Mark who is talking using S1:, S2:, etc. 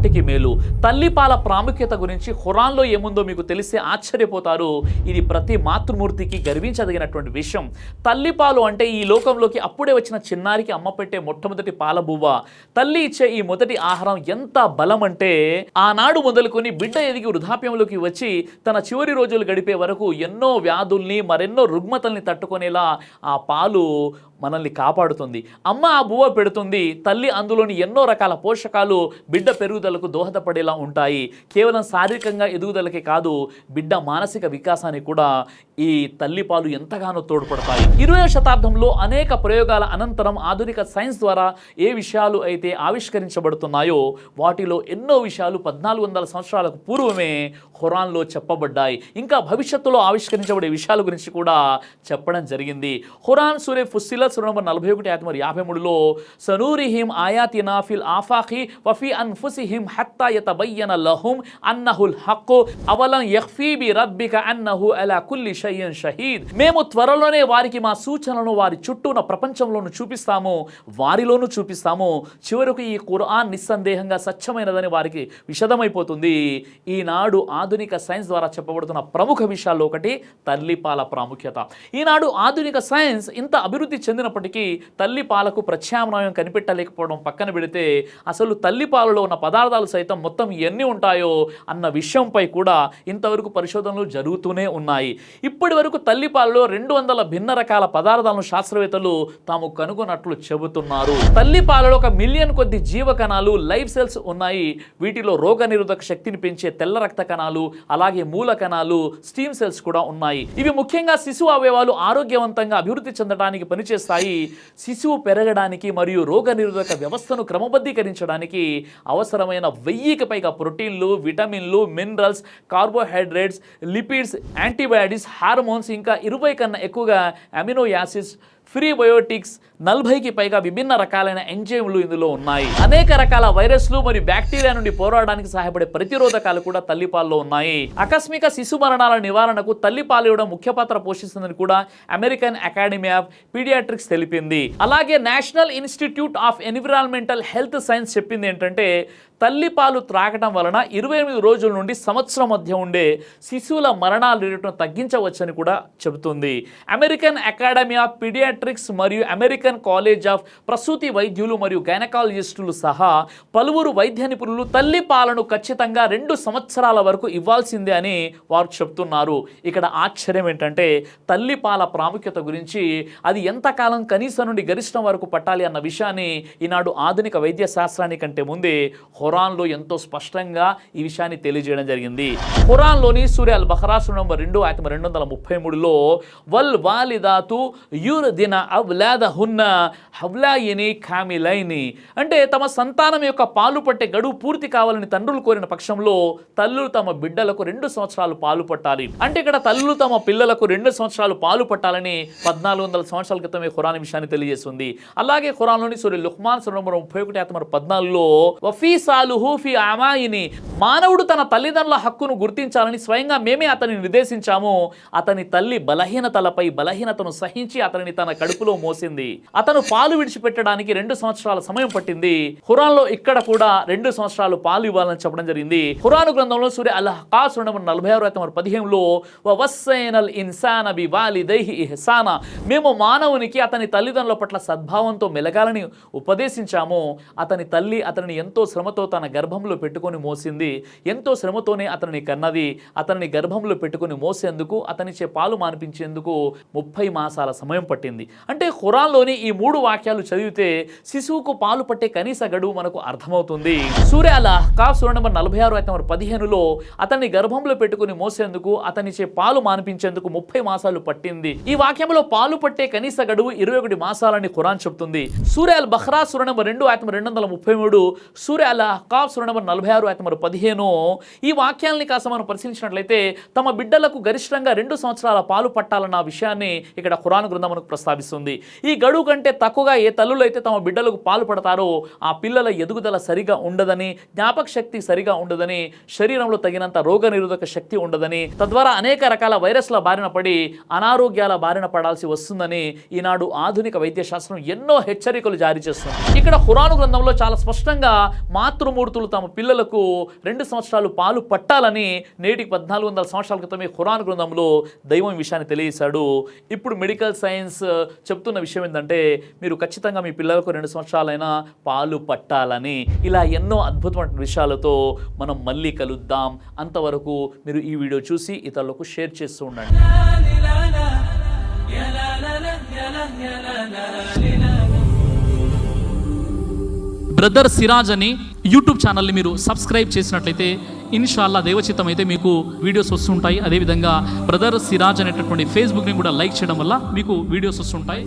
S1: మాటికి మేలు. తల్లిపాల ప్రాముఖ్యత గురించి ఖురాన్లో ఏముందో మీకు తెలిస్తే ఆశ్చర్యపోతారు. ఇది ప్రతి మాతృమూర్తికి గర్వించదగినటువంటి విషయం. తల్లిపాలు అంటే ఈ లోకంలోకి అప్పుడే వచ్చిన చిన్నారికి అమ్మ పెట్టే మొట్టమొదటి పాలబువ్వ. తల్లి ఇచ్చే ఈ మొదటి ఆహారం ఎంత బలం అంటే ఆనాడు మొదలుకొని బిడ్డ ఎదిగి వృద్ధాప్యంలోకి వచ్చి తన చివరి రోజులు గడిపే వరకు ఎన్నో వ్యాధుల్ని మరెన్నో రుగ్మతల్ని తట్టుకునేలా ఆ పాలు మనల్ని కాపాడుతుంది. అమ్మ ఆ బువ్వ పెడుతుంది. తల్లి అందులోని ఎన్నో రకాల పోషకాలు బిడ్డ పెరుగుదలకు దోహదపడేలా ఉంటాయి. కేవలం శారీరకంగా ఎదుగుదలకే కాదు, బిడ్డ మానసిక వికాసానికి కూడా ఈ తల్లిపాలు ఎంతగానో తోడ్పడతాయి. 20వ శతాబ్దంలో అనేక ప్రయోగాల అనంతరం ఆధునిక సైన్స్ ద్వారా ఏ విషయాలు అయితే ఆవిష్కరించబడుతున్నాయో వాటిలో ఎన్నో విషయాలు 1400 సంవత్సరాలకు పూర్వమే ఖురాన్లో చెప్పబడ్డాయి. ఇంకా భవిష్యత్తులో ఆవిష్కరించబడే విషయాల గురించి కూడా చెప్పడం జరిగింది. ఖురాన్ సూరే ఫుస్సిలత్ సూరా నంబర్ 41 ఆయత 53లో సనూరిహిం ఆయాతినా ఫిల్ ఆఫాఖి వఫీ అన్ఫుసిహిం హత్తా యతబయ్యన లహుం అన్నహుల్ హక్కు అవలం యఖ్ఫీ బి రబ్బిక అన్నహు అలా కుల్లి షైఇన్ షహీద్. మేము త్వరలోనే వారికి మా సూచనలను వారి చుట్టూ ఉన్న ప్రపంచంలోనూ చూపిస్తాము, వారిలోనూ చూపిస్తాము. చివరకు ఈ ఖురాన్ నిస్సందేహంగా సత్యమైనదని వారికి విషదమైపోతుంది. ఈనాడు ఆధునిక సైన్స్ ద్వారా చెప్పబడుతున్న ప్రముఖ విషయాల్లో ఒకటి తల్లిపాల ప్రాముఖ్యత. ఈనాడు ఆధునిక సైన్స్ ఇంత అభివృద్ధి చెందినప్పటికీ తల్లిపాలకు ప్రత్యామ్నాయం కనిపెట్టలేకపోవడం పక్కన పెడితే అసలు తల్లిపాలలో ఉన్న పదార్థాలు సైతం మొత్తం ఎన్ని ఉంటాయో అన్న విషయంపై కూడా ఇంతవరకు పరిశోధనలు జరుగుతూనే ఉన్నాయి. ఇప్పటి వరకు తల్లిపాలలో 200 భిన్న రకాల పదార్థాలను శాస్త్రవేత్తలు తాము కనుగొన్నట్లు చెబుతున్నారు. తల్లిపాలలో 1 మిలియన్ కొద్ది జీవ కణాలు లైవ్ సెల్స్ ఉన్నాయి. వీటిలో రోగనిరోధక శక్తిని పెంచే తెల్ల రక్త కణాలు, అలాగే మూల కణాలు, స్టీమ్ సెల్స్ కూడా ఉన్నాయి. ఇవి ముఖ్యంగా శిశువు అవయవాలు ఆరోగ్యవంతంగా అభివృద్ధి చెందడానికి పనిచేస్తాయి. శిశువు పెరగడానికి మరియు రోగనిరోధక వ్యవస్థను క్రమబద్ధీకరించడానికి అవసరమైన 1000కి పైగా ప్రోటీన్లు, విటమిన్లు, minerals, carbohydrates, lipids, antibiotics, hormones, ఇంకా 20 కన్నా ఎక్కువగా అమినో యాసిడ్స్, ప్రీబయోటిక్స్, 40కి పైగా విభిన్న రకాలైన ఎంజైమ్లు ఇందులో ఉన్నాయి. అనేక రకాల వైరస్లు మరియు బ్యాక్టీరియా నుండి పోరాడడానికి సహాయపడే ప్రతిరోధకాలు కూడా తల్లిపాల్లో ఉన్నాయి. ఆకస్మిక శిశు మరణాల నివారణకు తల్లిపాలు ఇవ్వడం ముఖ్య పాత్ర పోషిస్తుందని కూడా అమెరికన్ అకాడమీ ఆఫ్ పీడియాట్రిక్స్ తెలిపింది. అలాగే national institute of environmental health science చెప్పింది ఏంటంటే తల్లిపాలు త్రాగటం వలన 28 రోజుల నుండి సంవత్సరం మధ్య ఉండే శిశువుల మరణాల రేటును తగ్గించవచ్చని కూడా చెబుతుంది. అమెరికన్ అకాడమీ ఆఫ్ పీడియాట్రిక్స్ మరియు అమెరికన్ కాలేజ్ ఆఫ్ ప్రసూతి వైద్యులు మరియు గైనకాలజిస్టులు సహా పలువురు వైద్య నిపుణులు తల్లిపాలను ఖచ్చితంగా 2 సంవత్సరాల వరకు ఇవ్వాల్సిందే అని వారు చెప్తున్నారు. ఇక్కడ ఆశ్చర్యం ఏంటంటే తల్లిపాల ప్రాముఖ్యత గురించి అది ఎంతకాలం కనీసం నుండి గరిష్టం వరకు పట్టాలి అన్న విషయాన్ని ఈనాడు ఆధునిక వైద్య శాస్త్రానికంటే ముందే ఖురాన్లో ఎంతో స్పష్టంగా ఈ విషయాన్ని తెలియజేయడం జరిగింది. ఖురాన్లోని సూరా అల్ బఖరా సూరా నంబర్ 2 ఆయత 233లో వల్ వాలిదాతు యుర్దిన అవ్లాదహున్న హవ్లాయిని కామిలైని అంటే తమ సంతానం యొక్క పాలు పట్టే గడువు పూర్తి కావాలని తండ్రులు కోరిన పక్షంలో తల్లులు తమ బిడ్డలకు 2 సంవత్సరాలు పాలు పట్టాలి. అంటే ఇక్కడ తల్లులు తమ పిల్లలకు 2 సంవత్సరాలు పాలు పట్టాలని 1400 సంవత్సరాల క్రితమే ఖురాన్ విషయాన్ని తెలియజేస్తుంది. అలాగే ఖురాన్లోని సూరా లుఖ్మాన్ సూరా నంబర్ 31 ఆయత 14లో మానవుడు తన తల్లిదండ్రుల హక్కును గుర్తించాలని స్వయంగా మేమే అతన్ని నిర్దేశించాము. అతని తల్లి బలహీనతలపై బలహీనతను సహించి అతనిని తన కడుపులో మోసింది. అతను పాలు విడిచిపెట్టడానికి 2 సంవత్సరాల సమయం పట్టింది. ఖురాన్లో ఇక్కడ కూడా 2 సంవత్సరాలు పాలు ఇవ్వాలని చెప్పడం జరిగింది. ఖురాన్ గ్రంథంలో సూరా అల్ అహ్కాఫ్ సూరా నంబర్ 46 ఆయత 15లో వవస్సైనల్ ఇన్సాన బివాలిదైహి ఇహ్సానా మేము మానవునికి అతని తల్లిదండ్రుల పట్ల సద్భావంతో మెలగాలని ఉపదేశించాము. అతని తల్లి అతనిని ఎంతో శ్రమతో తన గర్భంలో పెట్టుకొని మోసింది. ఎంతో శ్రమతోనే అతనిని కన్నది. అతనిని గర్భంలో పెట్టుకొని మోసేందుకు అతనిచే పాలు మానిపించేందుకు 30 మాసాల సమయం పట్టింది. అంటే ఖురాన్లోని ఈ 3 వాక్యాలు చదివితే శిశువుకు పాలు పట్టే కనీస గడువు మనకు అర్థమవుతుంది. సూరా అల్ అహ్కాఫ్ సూరా నంబర్ 46 ఆయత 15లో అతన్ని గర్భంలో పెట్టుకొని మోసేందుకు అతనిచే పాలు మానిపించేందుకు 30 మాసాలు పట్టింది. ఈ వాక్యంలో పాలు పట్టే కనీస గడువు 21 మాసాలని ఖురాన్ చెబుతుంది. సూరా అల్ బఖరా సూరా నంబర్ 2 ఆయత 233, సూరా అల్ అహ్కాఫ్ సూరా నంబర్ 46 ఆయత 15 ఈ వాక్యాలని కాస్త మనం పరిశీలించినట్లయితే తమ బిడ్డలకు గరిష్టంగా 2 సంవత్సరాల పాలు పట్టాలన్న విషయాన్ని ఇక్కడ ఖురాన్ గ్రంథం మనకు ప్రస్తావిస్తుంది. ఈ గడువు కంటే తక్కువగా ఏ తల్లులు అయితే తమ బిడ్డలకు పాలు పడతారో ఆ పిల్లల ఎదుగుదల సరిగా ఉండదని, జ్ఞాపక శక్తి సరిగా ఉండదని, శరీరంలో తగినంత రోగనిరోధక శక్తి ఉండదని, తద్వారా అనేక రకాల వైరస్ల బారిన పడి అనారోగ్యాల బారిన పడాల్సి వస్తుందని ఈనాడు ఆధునిక వైద్య శాస్త్రం ఎన్నో హెచ్చరికలు జారీ చేస్తుంది. ఇక్కడ ఖురాన్ గ్రంథంలో చాలా స్పష్టంగా మాతృమూర్తులు తమ పిల్లలకు 2 సంవత్సరాలు పాలు పట్టాలని నేటికి 1400 సంవత్సరాల క్రితమే ఖురాన్ గ్రంథంలో దైవం విషయాన్ని తెలియజేశాడు. ఇప్పుడు మెడికల్ సైన్స్ చెప్తున్న విషయం ఏంటంటే మీరు ఖచ్చితంగా మీ పిల్లలకు 2 సంవత్సరాలైనా పాలు పట్టాలని. ఇలా ఎన్నో అద్భుతమైన విషయాలతో మనం మళ్ళీ కలుద్దాం. అంతవరకు మీరు ఈ వీడియో చూసి ఇతరులకు షేర్ చేస్తూ ఉండండి. బ్రదర్ సిరాజ్ అని యూట్యూబ్ ఛానల్ని మీరు సబ్స్క్రైబ్ చేసినట్లయితే ఇన్షాల్లా దైవచిత్తం అయితే మీకు వీడియోస్ వస్తుంటాయి. అదేవిధంగా బ్రదర్ సిరాజ్ అనేటటువంటి ఫేస్బుక్ని కూడా లైక్ చేయడం వల్ల మీకు వీడియోస్ వస్తుంటాయి.